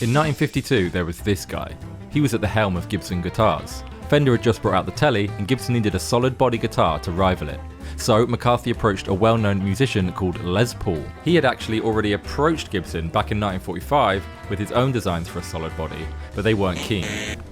In 1952 there was this guy. He was at the helm of Gibson guitars. Fender had just brought out the telly and Gibson needed a solid body guitar to rival it. So McCarthy approached a well-known musician called Les Paul. He had actually already approached Gibson back in 1945 with his own designs for a solid body, but they weren't keen.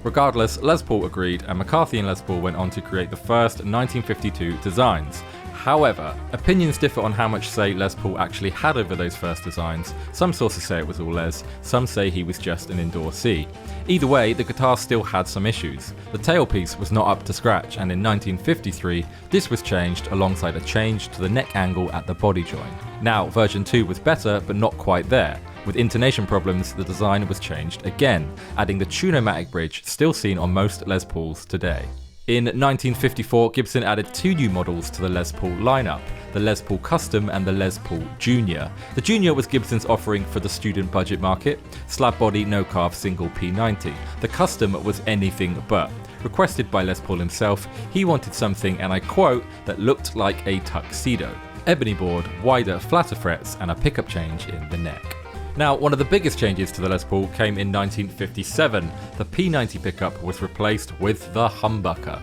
Regardless, Les Paul agreed and McCarthy and Les Paul went on to create the first 1952 designs. However, opinions differ on how much say Les Paul actually had over those first designs. Some sources say it was all Les, some say he was just an endorsee. Either way, the guitar still had some issues. The tailpiece was not up to scratch, and in 1953, this was changed alongside a change to the neck angle at the body joint. Now, version 2 was better, but not quite there. With intonation problems, the design was changed again, adding the Tune-O-Matic bridge still seen on most Les Pauls today. In 1954, Gibson added 2 new models to the Les Paul lineup, the Les Paul Custom and the Les Paul Junior. The Junior was Gibson's offering for the student budget market, slab body, no carve single P90. The Custom was anything but. Requested by Les Paul himself, he wanted something, and I quote, that looked like a tuxedo. Ebony board, wider, flatter frets, and a pickup change in the neck. Now, one of the biggest changes to the Les Paul came in 1957. The P90 pickup was replaced with the humbucker.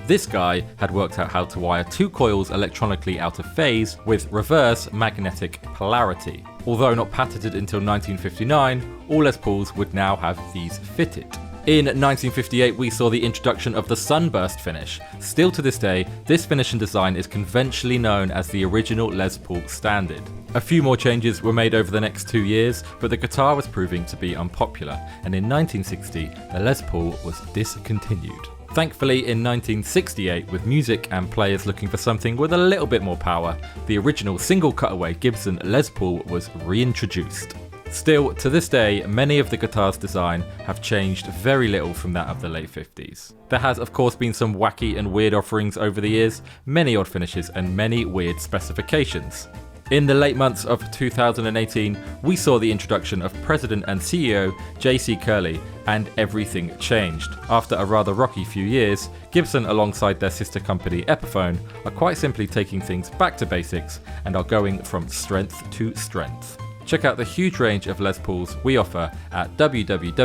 This guy had worked out how to wire 2 coils electronically out of phase with reverse magnetic polarity. Although not patented until 1959, all Les Pauls would now have these fitted. In 1958, we saw the introduction of the sunburst finish. Still to this day, this finish and design is conventionally known as the original Les Paul standard. A few more changes were made over the next 2 years, but the guitar was proving to be unpopular, and in 1960, the Les Paul was discontinued. Thankfully, in 1968, with music and players looking for something with a little bit more power, the original single cutaway Gibson Les Paul was reintroduced. Still, to this day, many of the guitar's design have changed very little from that of the late 50s. There has of course been some wacky and weird offerings over the years, many odd finishes and many weird specifications. In the late months of 2018, we saw the introduction of President and CEO J.C. Curley, and everything changed. After a rather rocky few years, Gibson alongside their sister company Epiphone are quite simply taking things back to basics and are going from strength to strength. Check out the huge range of Les Pauls we offer at www.gak.co.uk.